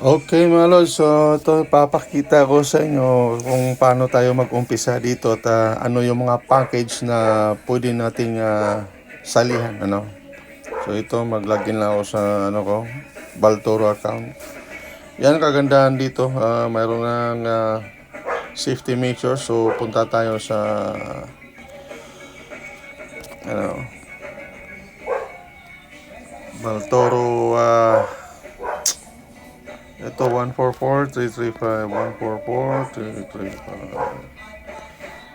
Okay mga lods, so ito papakita ko sa inyo kung paano tayo mag-umpisa dito at ano yung mga package na pwede nating salihan, ano. So ito mag-login lang ako sa Baltoro account. Yan kagandahan dito, mayroon ng safety measure. So punta tayo sa ano, Baltoro ito 144-335 144-335.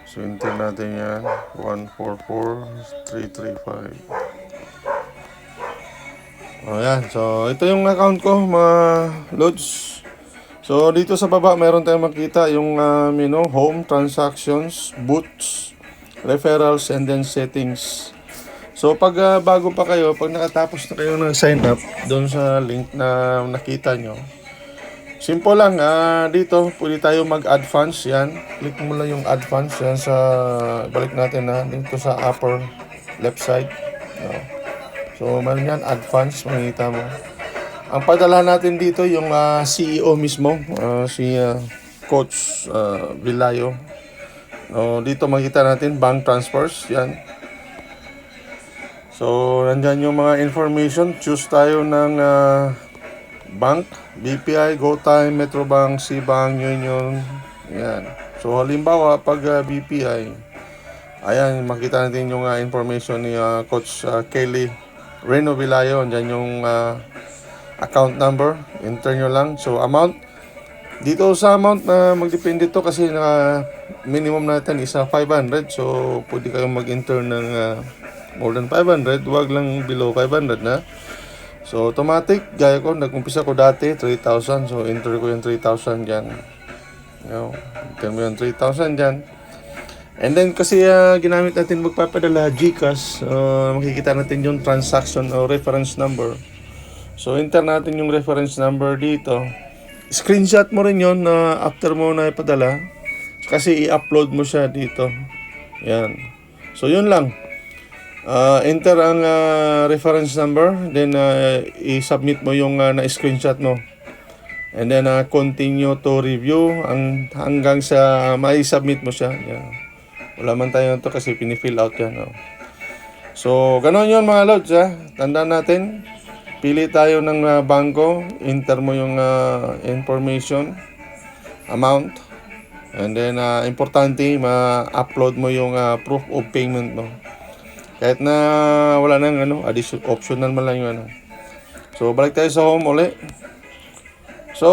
So enter natin yan 144-335. Ayan, so ito yung account ko mga loads. So dito sa baba meron tayong makita yung menu, home, transactions, boots, referrals, and then settings. So pag bago pa kayo, pag nakatapos na kayo ng sign up doon sa link na nakita nyo, simple lang, dito pwede tayo mag-add funds. Yan, click mo lang yung add funds. Yan sa, balik natin dito sa upper left side. So meron yan, add funds, makikita mo. Ang padala natin dito yung CEO mismo, si Coach Vilayo. Dito makita natin bank transfers, yan. So nandyan yung mga information. Choose tayo ng bank, BPI, GoTime, Metrobank, Cbank, Union. Yan. So halimbawa pag BPI, ayan, makita natin yung information ni Coach Kelly Reno Vilayo. Diyan yung account number, enter nyo lang. So amount, dito sa amount na magdepende to kasi minimum natin is 500. So pwede kayong mag-enter ng more than 500, wag lang below 500 na. So automatic, gaya ko, nag-umpisa ko dati 3,000. So enter ko yung 3,000 dyan. Enter mo yung 3,000 dyan. And then kasi ginamit natin magpapadala GCash, makikita natin yung transaction o reference number. So enter natin yung reference number dito. Screenshot mo rin yon na after mo na ipadala, kasi i-upload mo siya dito. Yan. So yun lang. Enter ang reference number, then i-submit mo yung na-screenshot mo. And then continue to review hanggang sa mai-submit mo siya. Yan. Wala man tayo ito kasi pinifill out yan. So, ganoon yun mga lods. Tandaan natin, pili tayo ng bangko, enter mo yung information, amount, and then importante, ma-upload mo yung proof of payment mo. Kahit na wala nang additional, optional man lang yung So, balik tayo sa home uli. So,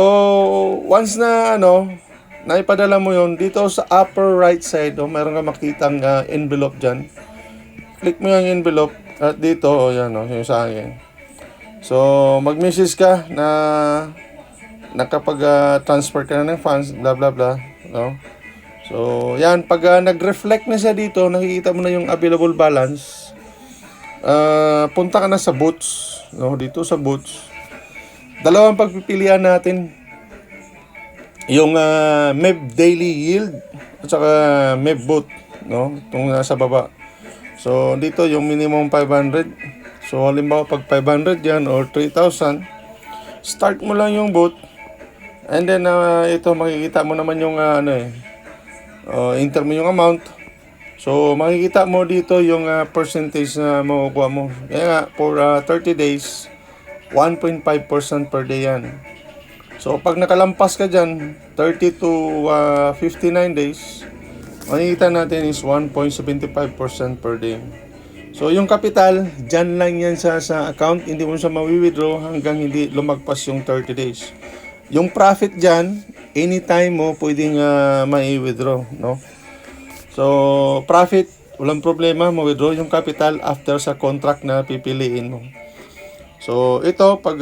once na naipadala mo yon dito sa upper right side, meron ka makitang envelope dyan. Click mo yung envelope at dito, yan yung sa akin. So, mag-message ka na nakapag-transfer ka na ng funds, blah blah blah. So, yan, pag nag-reflect na siya dito, nakikita mo na yung available balance. Punta ka na sa boots, dito sa boots. Dalawang pagpipilian natin. Yung MEB Daily Yield at saka MEB Boot, itong nasa baba. So, dito yung minimum 500. So, halimbawa pag 500 yan or 3,000, start mo lang yung boot. And then, ito makikita mo naman yung enter mo yung amount. So, makikita mo dito yung percentage na makukuha mo. Kaya nga, for 30 days, 1.5% per day yan. So, pag nakalampas ka dyan, 30 to 59 days, makikita natin is 1.75% per day. So, yung capital, dyan lang yan sa account. Hindi mo siya mawi-withdraw hanggang hindi lumagpas yung 30 days. Yung profit dyan, anytime mo pwedeng mai-withdraw, So, profit, walang problema, ma-withdraw yung capital after sa contract na pipiliin mo. So, ito, pag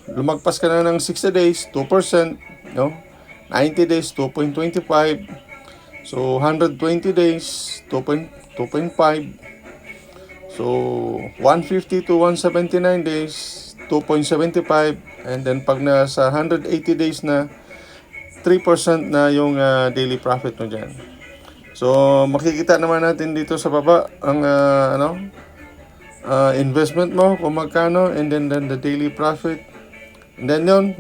lumagpas ka na ng 60 days, 2%, 90 days, 2.25. So, 120 days, 2.5. So, 150 to 179 days, 2.75. And then, pag nasa 180 days na, 3% na yung daily profit mo dyan. So, makikita naman natin dito sa baba ang investment mo kung magkano, and then the daily profit, And then yun,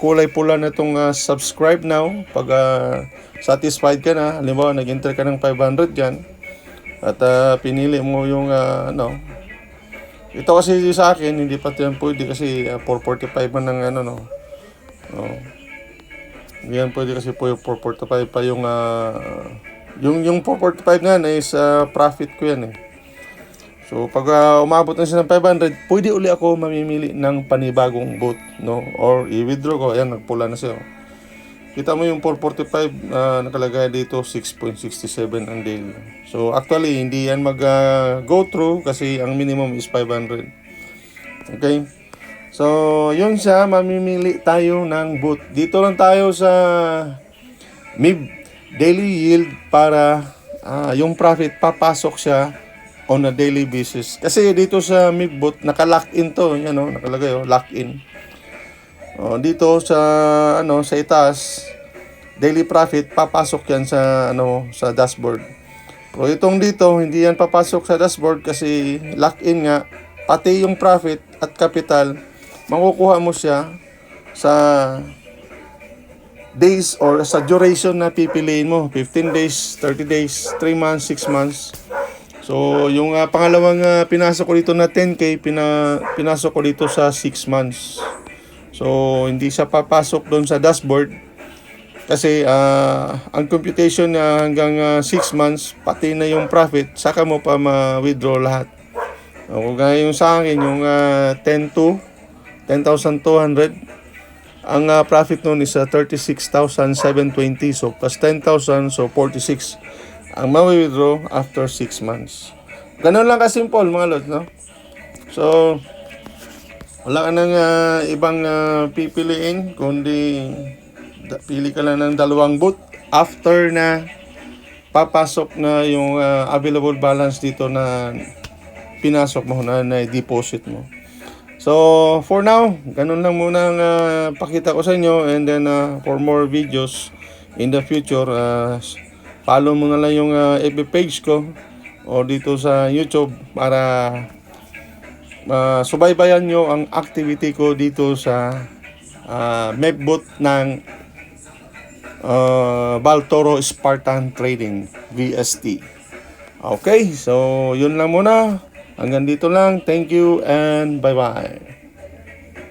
kulay pula na itong subscribe now. Pag satisfied ka na, halimbawa nag-enter ka ng 500 dyan, at pinili mo yung ito kasi sa akin, hindi pa yan pwede kasi 445 man ng hindi yan pwede kasi po yung 445 pa yung yung 445 nga is profit ko yan eh. So pag umabot na siya ng 500, pwede uli ako mamimili ng panibagong boat, no? Or i-withdraw ko. Ayan, nagpula na siya. Kita mo yung 445 nakalagay dito 6.67 ang daily. So actually hindi yan mag go through kasi ang minimum is 500. Okay? So yun siya, mamimili tayo ng boat. Dito lang tayo sa MIB daily yield para yung profit papasok siya on a daily basis. Kasi dito sa MIBBOT, naka-lock in to, yan nakalagay lock in. Dito sa sa itaas, daily profit papasok yan sa sa dashboard. Pero itong dito, hindi yan papasok sa dashboard kasi lock in nga, pati yung profit at capital, makukuha mo siya sa days or sa duration na pipiliin mo, 15 days, 30 days, 3 months, 6 months. So, yung pangalawang pinasok ko dito na 10K, pinasok ko dito sa 6 months. So, hindi siya papasok doon sa dashboard kasi ang computation na hanggang 6 months, pati na yung profit, saka mo pa ma-withdraw lahat. Kung gaya yung sa akin, yung 10,200, ang profit noon is 36,720. So, plus 10,000, so 46 ang ma-withdraw after 6 months. Ganun lang kasimple mga lods, no? So, wala ka nang ibang pipiliin, kundi pili ka lang ng dalawang boot after na papasok na yung available balance dito na pinasok mo na deposit mo. So, for now, ganun lang muna ang pakita ko sa inyo, and then for more videos in the future, follow mo na lang yung FB page ko o dito sa YouTube para subaybayan nyo ang activity ko dito sa MIBBOT ng Baltoro Spartan Trading VST. Okay, so yun lang muna. Hanggang dito lang. Thank you and bye-bye.